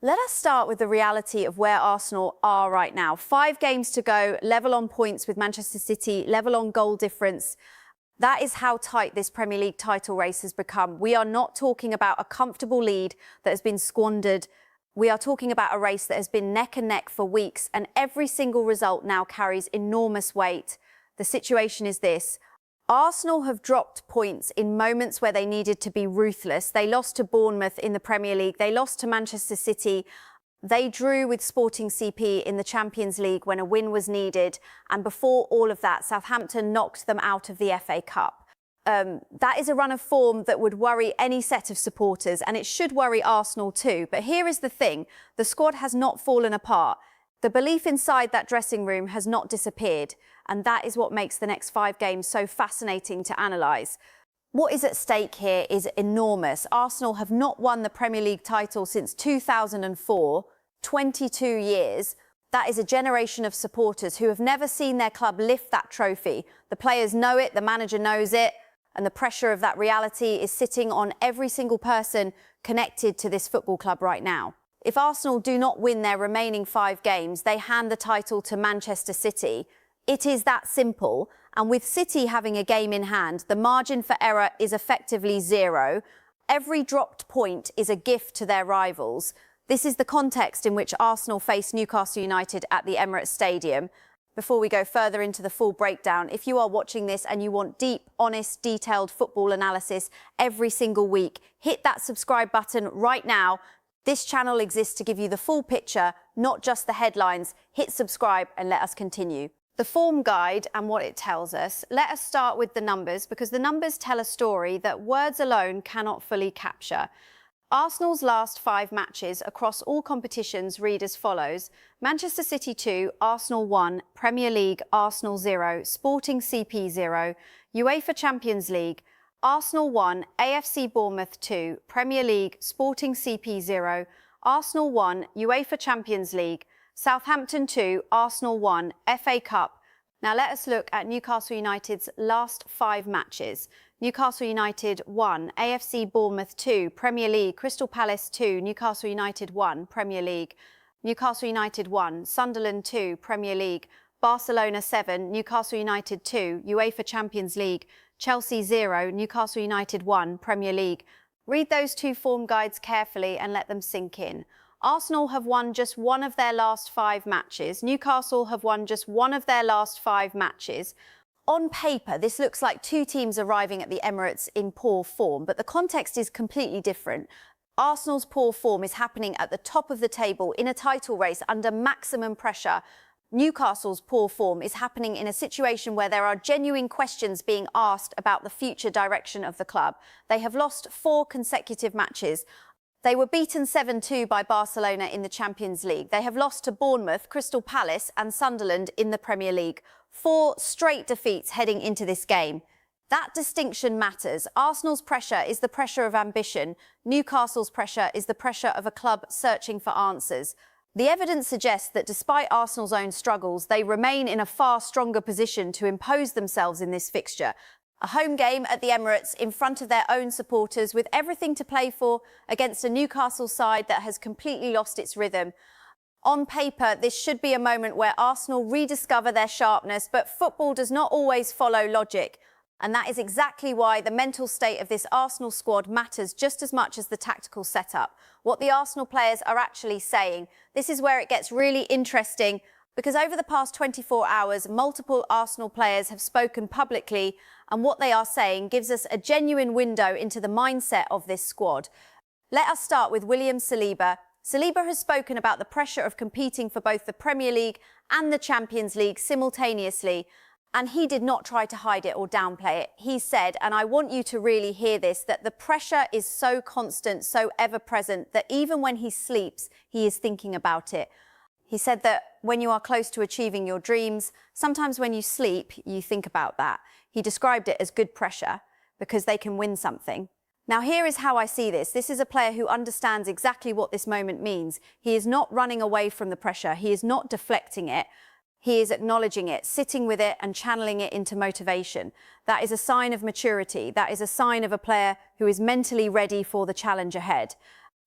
Let us start with the reality of where Arsenal are right now. 5 games to go, level on points with Manchester City, level on goal difference. That is how tight this Premier League title race has become. We are not talking about a comfortable lead that has been squandered. We are talking about a race that has been neck and neck for weeks, and every single result now carries enormous weight. The situation is this. Arsenal have dropped points in moments where they needed to be ruthless. They lost to Bournemouth in the Premier League. They lost to Manchester City. They drew with Sporting CP in the Champions League when a win was needed. And before all of that, Southampton knocked them out of the FA Cup. That is a run of form that would worry any set of supporters, and it should worry Arsenal too. But here is the thing. The squad has not fallen apart. The belief inside that dressing room has not disappeared, and that is what makes the next 5 games so fascinating to analyse. What is at stake here is enormous. Arsenal have not won the Premier League title since 2004, 22 years. That is a generation of supporters who have never seen their club lift that trophy. The players know it, the manager knows it, and the pressure of that reality is sitting on every single person connected to this football club right now. If Arsenal do not win their remaining 5 games, they hand the title to Manchester City. It is that simple. And with City having a game in hand, the margin for error is effectively 0. Every dropped point is a gift to their rivals. This is the context in which Arsenal face Newcastle United at the Emirates Stadium. Before we go further into the full breakdown, if you are watching this and you want deep, honest, detailed football analysis every single week, hit that subscribe button right now. This channel exists to give you the full picture, not just the headlines. Hit subscribe and let us continue. The form guide and what it tells us. Let us start with the numbers, because the numbers tell a story that words alone cannot fully capture. Arsenal's last 5 matches across all competitions read as follows: Manchester City 2, Arsenal 1, Premier League, Arsenal 0, Sporting CP 0, UEFA Champions League, Arsenal 1, AFC Bournemouth 2, Premier League, Sporting CP 0, Arsenal 1, UEFA Champions League, Southampton 2, Arsenal 1, FA Cup. Now let us look at Newcastle United's last 5 matches. Newcastle United 1, AFC Bournemouth 2, Premier League, Crystal Palace 2, Newcastle United 1, Premier League, Newcastle United 1, Sunderland 2, Premier League, Barcelona 7, Newcastle United 2, UEFA Champions League, Chelsea 0, Newcastle United 1, Premier League. Read those 2 form guides carefully and let them sink in. Arsenal have won just one of their last 5 matches. Newcastle have won just one of their last 5 matches. On paper, this looks like 2 teams arriving at the Emirates in poor form, but the context is completely different. Arsenal's poor form is happening at the top of the table in a title race under maximum pressure. Newcastle's poor form is happening in a situation where there are genuine questions being asked about the future direction of the club. They have lost 4 consecutive matches. They were beaten 7-2 by Barcelona in the Champions League. They have lost to Bournemouth, Crystal Palace and Sunderland in the Premier League. 4 straight defeats heading into this game. That distinction matters. Arsenal's pressure is the pressure of ambition. Newcastle's pressure is the pressure of a club searching for answers. The evidence suggests that despite Arsenal's own struggles, they remain in a far stronger position to impose themselves in this fixture. A home game at the Emirates in front of their own supporters with everything to play for against a Newcastle side that has completely lost its rhythm. On paper, this should be a moment where Arsenal rediscover their sharpness, but football does not always follow logic. And that is exactly why the mental state of this Arsenal squad matters just as much as the tactical setup. What the Arsenal players are actually saying. This is where it gets really interesting, because over the past 24 hours, multiple Arsenal players have spoken publicly, and what they are saying gives us a genuine window into the mindset of this squad. Let us start with William Saliba. Saliba has spoken about the pressure of competing for both the Premier League and the Champions League simultaneously. And he did not try to hide it or downplay it. He said, and I want you to really hear this, that the pressure is so constant, so ever-present, that even when he sleeps, he is thinking about it. He said that when you are close to achieving your dreams, sometimes when you sleep, you think about that. He described it as good pressure, because they can win something. Now, here is how I see this. This is a player who understands exactly what this moment means. He is not running away from the pressure. He is not deflecting it. He is acknowledging it, sitting with it and channeling it into motivation. That is a sign of maturity. That is a sign of a player who is mentally ready for the challenge ahead.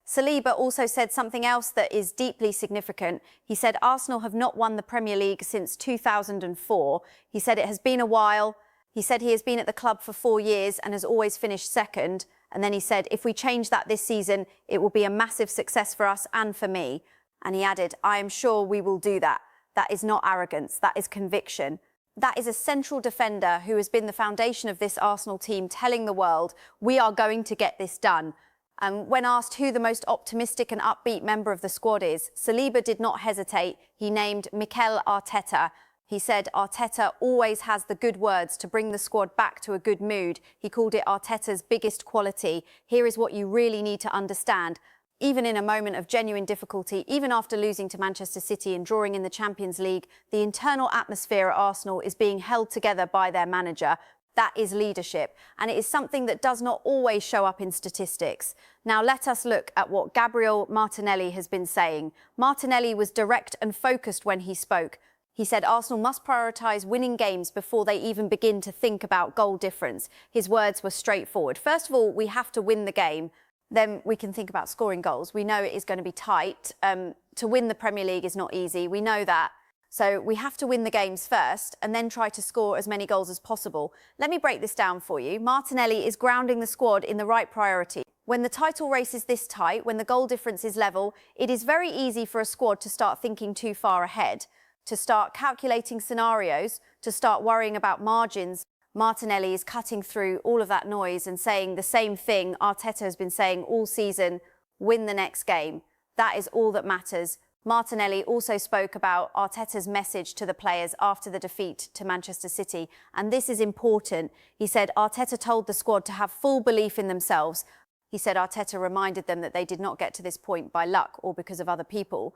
Saliba also said something else that is deeply significant. He said Arsenal have not won the Premier League since 2004. He said it has been a while. He said he has been at the club for 4 years and has always finished second. And then he said, if we change that this season, it will be a massive success for us and for me. And he added, I am sure we will do that. That is not arrogance, that is conviction. That is a central defender who has been the foundation of this Arsenal team, telling the world, we are going to get this done. And when asked who the most optimistic and upbeat member of the squad is, Saliba did not hesitate. He named Mikel Arteta. He said Arteta always has the good words to bring the squad back to a good mood. He called it Arteta's biggest quality. Here is what you really need to understand. Even in a moment of genuine difficulty, even after losing to Manchester City and drawing in the Champions League, the internal atmosphere at Arsenal is being held together by their manager. That is leadership, and it is something that does not always show up in statistics. Now let us look at what Gabriel Martinelli has been saying. Martinelli was direct and focused when he spoke. He said Arsenal must prioritise winning games before they even begin to think about goal difference. His words were straightforward. First of all, we have to win the game. Then we can think about scoring goals. We know it is going to be tight. To win the Premier League is not easy. We know that. So we have to win the games first and then try to score as many goals as possible. Let me break this down for you. Martinelli is grounding the squad in the right priority. When the title race is this tight, when the goal difference is level, it is very easy for a squad to start thinking too far ahead, to start calculating scenarios, to start worrying about margins. Martinelli is cutting through all of that noise and saying the same thing Arteta has been saying all season: win the next game. That is all that matters. Martinelli also spoke about Arteta's message to the players after the defeat to Manchester City, and this is important. He said Arteta told the squad to have full belief in themselves. He said Arteta reminded them that they did not get to this point by luck or because of other people.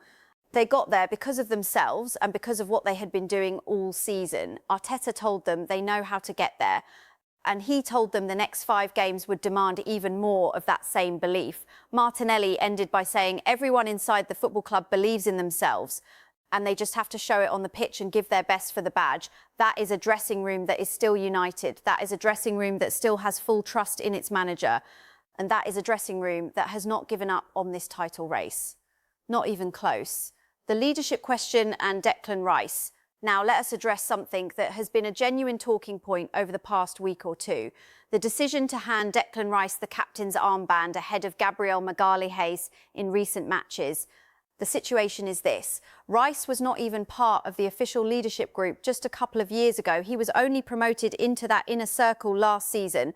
They got there because of themselves and because of what they had been doing all season. Arteta told them they know how to get there. And he told them the next 5 games would demand even more of that same belief. Martinelli ended by saying everyone inside the football club believes in themselves and they just have to show it on the pitch and give their best for the badge. That is a dressing room that is still united. That is a dressing room that still has full trust in its manager. And that is a dressing room that has not given up on this title race. Not even close. The leadership question and Declan Rice. Now, let us address something that has been a genuine talking point over the past week or two. The decision to hand Declan Rice the captain's armband ahead of Gabriel Magalhaes in recent matches. The situation is this. Rice was not even part of the official leadership group just a couple of years ago. He was only promoted into that inner circle last season.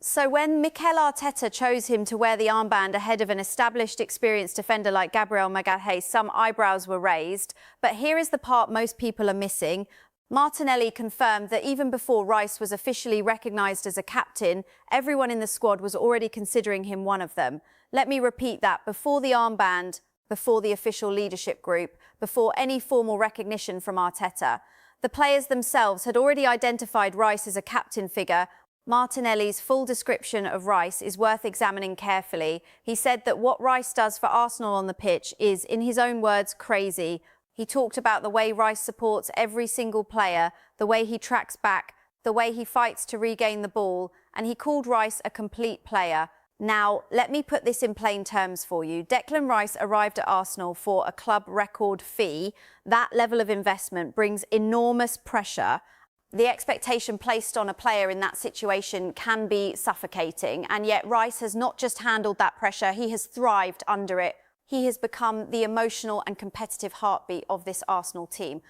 So when Mikel Arteta chose him to wear the armband ahead of an established, experienced defender like Gabriel Magalhaes, some eyebrows were raised. But here is the part most people are missing. Martinelli confirmed that even before Rice was officially recognised as a captain, everyone in the squad was already considering him one of them. Let me repeat that: before the armband, before the official leadership group, before any formal recognition from Arteta. The players themselves had already identified Rice as a captain figure. Martinelli's full description of Rice is worth examining carefully. He said that what Rice does for Arsenal on the pitch is, in his own words, crazy. He talked about the way Rice supports every single player, the way he tracks back, the way he fights to regain the ball, and he called Rice a complete player. Now, let me put this in plain terms for you. Declan Rice arrived at Arsenal for a club record fee. That level of investment brings enormous pressure. The expectation placed on a player in that situation can be suffocating, and yet Rice has not just handled that pressure, he has thrived under it. He has become the emotional and competitive heartbeat of this Arsenal team.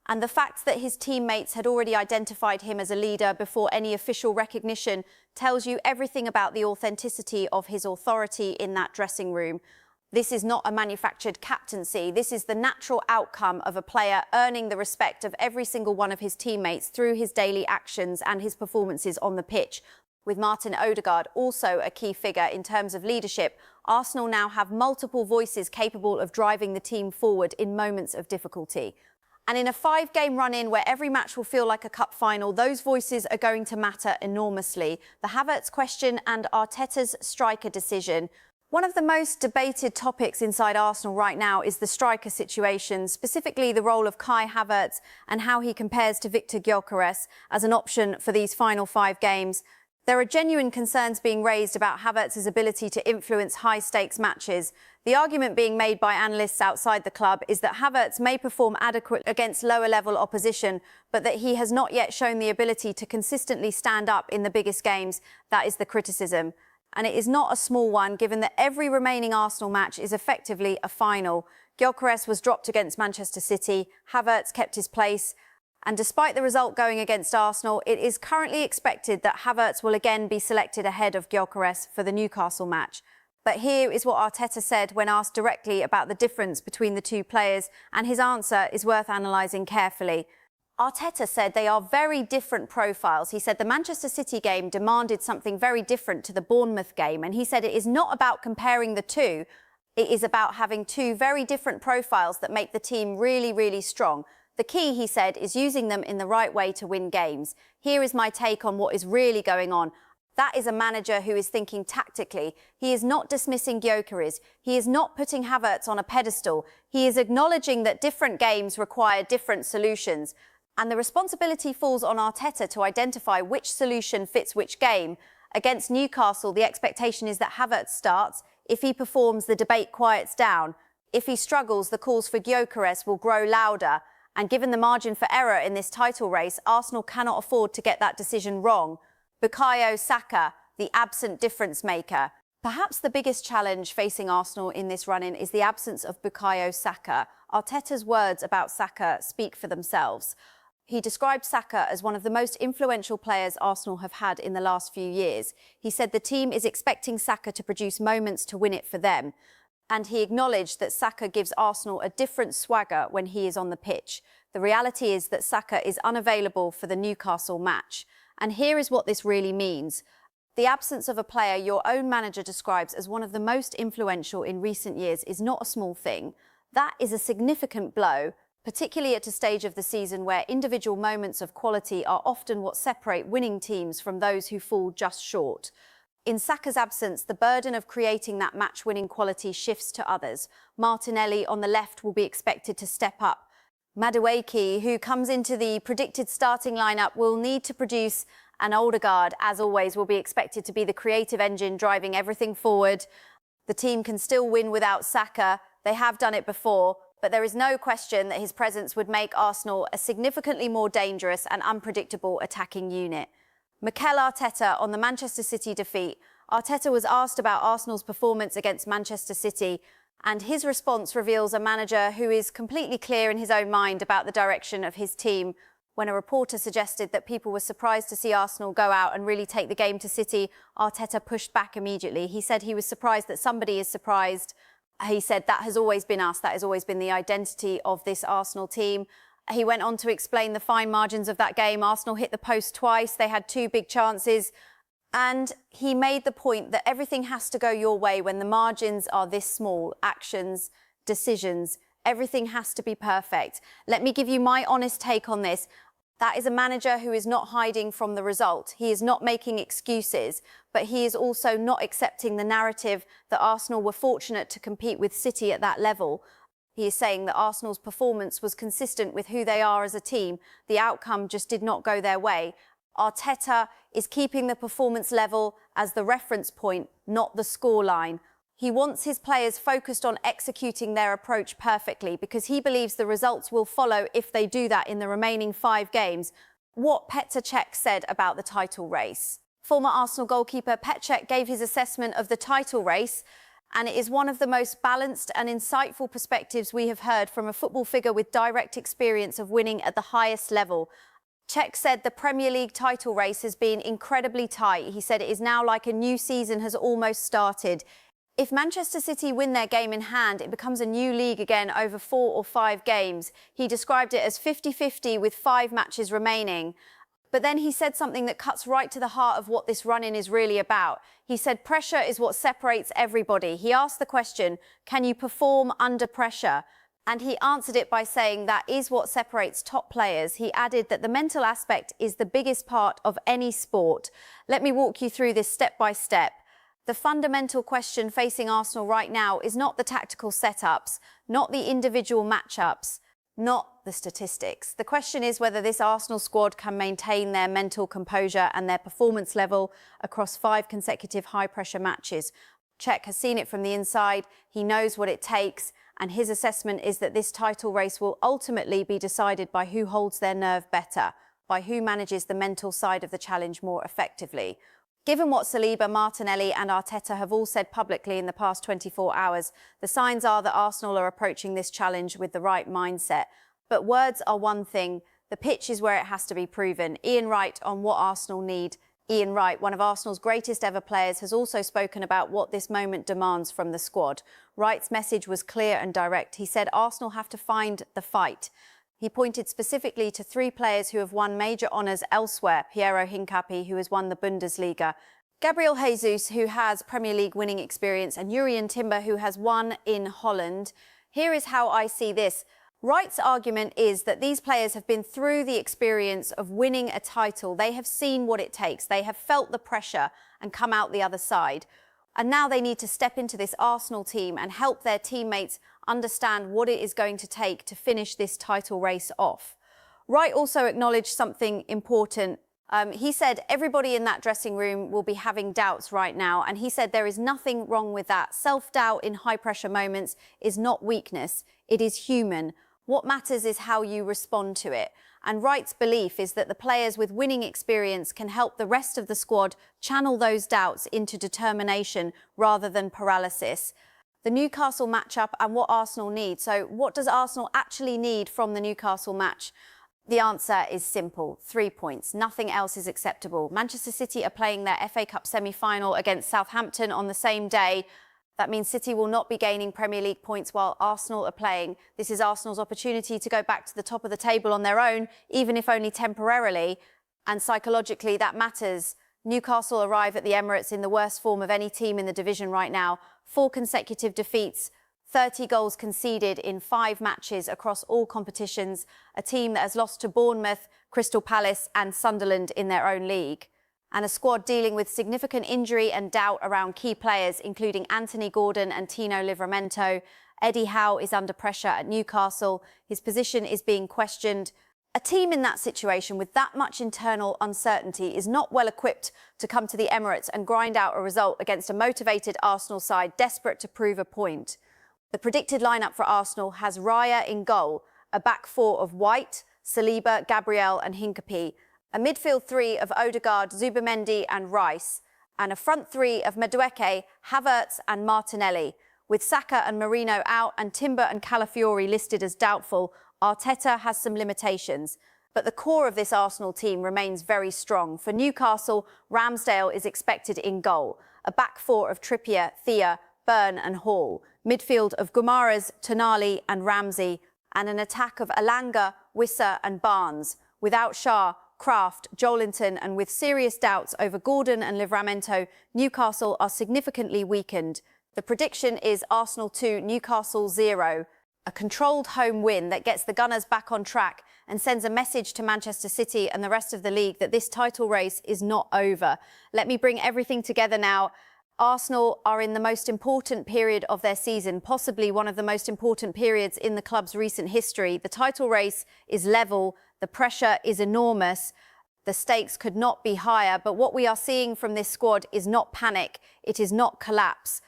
And the fact that his teammates had already identified him as a leader before any official recognition tells you everything about the authenticity of his authority in that dressing room. This is not a manufactured captaincy. This is the natural outcome of a player earning the respect of every single one of his teammates through his daily actions and his performances on the pitch. With Martin Odegaard also a key figure in terms of leadership, Arsenal now have multiple voices capable of driving the team forward in moments of difficulty. And in a 5-game run-in where every match will feel like a cup final, those voices are going to matter enormously. The Havertz question and Arteta's striker decision. One of the most debated topics inside Arsenal right now is the striker situation, specifically the role of Kai Havertz and how he compares to Victor Gyokeres as an option for these final 5 games. There are genuine concerns being raised about Havertz's ability to influence high-stakes matches. The argument being made by analysts outside the club is that Havertz may perform adequately against lower-level opposition, but that he has not yet shown the ability to consistently stand up in the biggest games. That is the criticism. And it is not a small one, given that every remaining Arsenal match is effectively a final. Gyokeres was dropped against Manchester City. Havertz kept his place. And despite the result going against Arsenal, it is currently expected that Havertz will again be selected ahead of Gyokeres for the Newcastle match. But here is what Arteta said when asked directly about the difference between the two players, and his answer is worth analysing carefully. Arteta said they are very different profiles. He said the Manchester City game demanded something very different to the Bournemouth game, and he said it is not about comparing the two, it is about having two very different profiles that make the team really, really strong. The key, he said, is using them in the right way to win games. Here is my take on what is really going on. That is a manager who is thinking tactically. He is not dismissing Gyokeres. He is not putting Havertz on a pedestal. He is acknowledging that different games require different solutions. And the responsibility falls on Arteta to identify which solution fits which game. Against Newcastle, the expectation is that Havertz starts. If he performs, the debate quiets down. If he struggles, the calls for Gyokeres will grow louder. And given the margin for error in this title race, Arsenal cannot afford to get that decision wrong. Bukayo Saka, the absent difference maker. Perhaps the biggest challenge facing Arsenal in this run-in is the absence of Bukayo Saka. Arteta's words about Saka speak for themselves. He described Saka as one of the most influential players Arsenal have had in the last few years. He said the team is expecting Saka to produce moments to win it for them. And he acknowledged that Saka gives Arsenal a different swagger when he is on the pitch. The reality is that Saka is unavailable for the Newcastle match. And here is what this really means. The absence of a player your own manager describes as one of the most influential in recent years is not a small thing. That is a significant blow, particularly at a stage of the season where individual moments of quality are often what separate winning teams from those who fall just short. In Saka's absence, the burden of creating that match-winning quality shifts to others. Martinelli on the left will be expected to step up. Madueke, who comes into the predicted starting lineup, will need to produce, and Odegaard, as always, will be expected to be the creative engine driving everything forward. The team can still win without Saka. They have done it before, but there is no question that his presence would make Arsenal a significantly more dangerous and unpredictable attacking unit. Mikel Arteta on the Manchester City defeat. Arteta was asked about Arsenal's performance against Manchester City, and his response reveals a manager who is completely clear in his own mind about the direction of his team. When a reporter suggested that people were surprised to see Arsenal go out and really take the game to City, Arteta pushed back immediately. He said he was surprised that somebody is surprised. He said that has always been us, that has always been the identity of this Arsenal team. He went on to explain the fine margins of that game. Arsenal hit the post twice. They had two big chances. And he made the point that everything has to go your way when the margins are this small. Actions, decisions, everything has to be perfect. Let me give you my honest take on this. That is a manager who is not hiding from the result. He is not making excuses, but he is also not accepting the narrative that Arsenal were fortunate to compete with City at that level. He is saying that Arsenal's performance was consistent with who they are as a team. The outcome just did not go their way. Arteta is keeping the performance level as the reference point, not the scoreline. He wants his players focused on executing their approach perfectly because he believes the results will follow if they do that in the remaining 5 games. What Petr Cech said about the title race. Former Arsenal goalkeeper Petr Cech gave his assessment of the title race, and it is one of the most balanced and insightful perspectives we have heard from a football figure with direct experience of winning at the highest level. Cech said the Premier League title race has been incredibly tight. He said it is now like a new season has almost started. If Manchester City win their game in hand, it becomes a new league again over 4 or 5 games. He described it as 50-50 with 5 matches remaining. But then he said something that cuts right to the heart of what this run-in is really about. He said pressure is what separates everybody. He asked the question, can you perform under pressure? And he answered it by saying that is what separates top players. He added that the mental aspect is the biggest part of any sport. Let me walk you through this step by step. The fundamental question facing Arsenal right now is not the tactical setups, not the individual matchups. not the statistics. The question is whether this Arsenal squad can maintain their mental composure and their performance level across 5 consecutive high-pressure matches. Cech has seen it from the inside, he knows what it takes, and his assessment is that this title race will ultimately be decided by who holds their nerve better, by who manages the mental side of the challenge more effectively. Given what Saliba, Martinelli and Arteta have all said publicly in the past 24 hours, the signs are that Arsenal are approaching this challenge with the right mindset. But words are one thing, the pitch is where it has to be proven. Ian Wright on what Arsenal need. Ian Wright, one of Arsenal's greatest ever players, has also spoken about what this moment demands from the squad. Wright's message was clear and direct. He said Arsenal have to find the fight. He pointed specifically to 3 players who have won major honours elsewhere. Piero Hincapié, who has won the Bundesliga, Gabriel Jesus, who has Premier League winning experience, and Jurrien Timber, who has won in Holland. Here is how I see this. Wright's argument is that these players have been through the experience of winning a title. They have seen what it takes. They have felt the pressure and come out the other side. And now they need to step into this Arsenal team and help their teammates understand what it is going to take to finish this title race off. Wright also acknowledged something important. He said everybody in that dressing room will be having doubts right now, and he said there is nothing wrong with that. Self-doubt in high-pressure moments is not weakness, it is human. What matters is how you respond to it. And Wright's belief is that the players with winning experience can help the rest of the squad channel those doubts into determination rather than paralysis. The Newcastle matchup and what Arsenal need. So what does Arsenal actually need from the Newcastle match? The answer is simple, 3 points. Nothing else is acceptable. Manchester City are playing their FA Cup semi-final against Southampton on the same day. That means City will not be gaining Premier League points while Arsenal are playing. This is Arsenal's opportunity to go back to the top of the table on their own, even if only temporarily. And psychologically, that matters. Newcastle arrive at the Emirates in the worst form of any team in the division right now. 4 consecutive defeats, 30 goals conceded in 5 matches across all competitions. A team that has lost to Bournemouth, Crystal Palace and Sunderland in their own league. And a squad dealing with significant injury and doubt around key players, including Anthony Gordon and Tino Livramento. Eddie Howe is under pressure at Newcastle. His position is being questioned. A team in that situation with that much internal uncertainty is not well equipped to come to the Emirates and grind out a result against a motivated Arsenal side desperate to prove a point. The predicted lineup for Arsenal has Raya in goal, a back 4 of Wright, Saliba, Gabriel and Hincapié, a midfield 3 of Odegaard, Zubimendi and Rice, and a front 3 of Madueke, Havertz and Martinelli. With Saka and Merino out and Timber and Calafiori listed as doubtful, Arteta has some limitations. But the core of this Arsenal team remains very strong. For Newcastle, Ramsdale is expected in goal, a back 4 of Trippier, Thea, Byrne and Hall, midfield of Guimaraes, Tonali and Ramsey, and an attack of Elanga, Wissa and Barnes. Without Shah, Kraft, Joelinton and with serious doubts over Gordon and Livramento, Newcastle are significantly weakened. The prediction is Arsenal 2, Newcastle 0. A controlled home win that gets the Gunners back on track and sends a message to Manchester City and the rest of the league that this title race is not over. Let me bring everything together now. Arsenal are in the most important period of their season, possibly one of the most important periods in the club's recent history. The title race is level, the pressure is enormous, the stakes could not be higher, but what we are seeing from this squad is not panic, it is not collapse.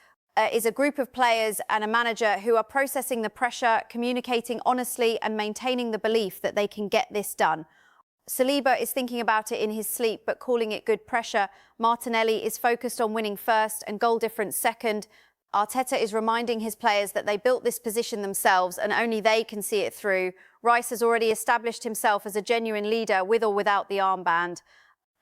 Is a group of players and a manager who are processing the pressure, communicating honestly and maintaining the belief that they can get this done. Saliba is thinking about it in his sleep, but calling it good pressure. Martinelli is focused on winning first and goal difference second. Arteta is reminding his players that they built this position themselves and only they can see it through. Rice has already established himself as a genuine leader with or without the armband.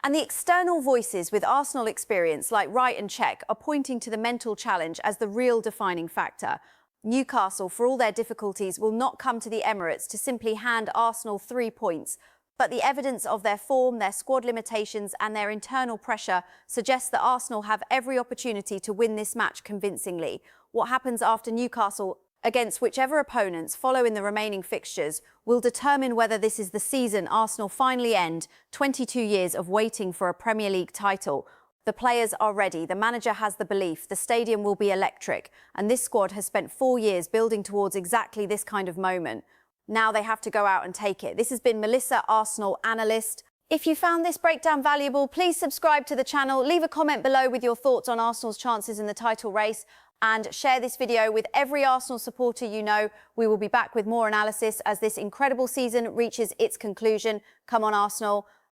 And the external voices with Arsenal experience like Wright and Cech are pointing to the mental challenge as the real defining factor. Newcastle, for all their difficulties, will not come to the Emirates to simply hand Arsenal 3 points. But the evidence of their form, their squad limitations and their internal pressure suggests that Arsenal have every opportunity to win this match convincingly. What happens after Newcastle against whichever opponents follow in the remaining fixtures will determine whether this is the season Arsenal finally end 22 years of waiting for a Premier League title. The players are ready, the manager has the belief, the stadium will be electric, and this squad has spent 4 years building towards exactly this kind of moment. Now they have to go out and take it. This has been Melissa, Arsenal analyst. If you found this breakdown valuable, please subscribe to the channel, leave a comment below with your thoughts on Arsenal's chances in the title race, and share this video with every Arsenal supporter you know. We will be back with more analysis as this incredible season reaches its conclusion. Come on, Arsenal.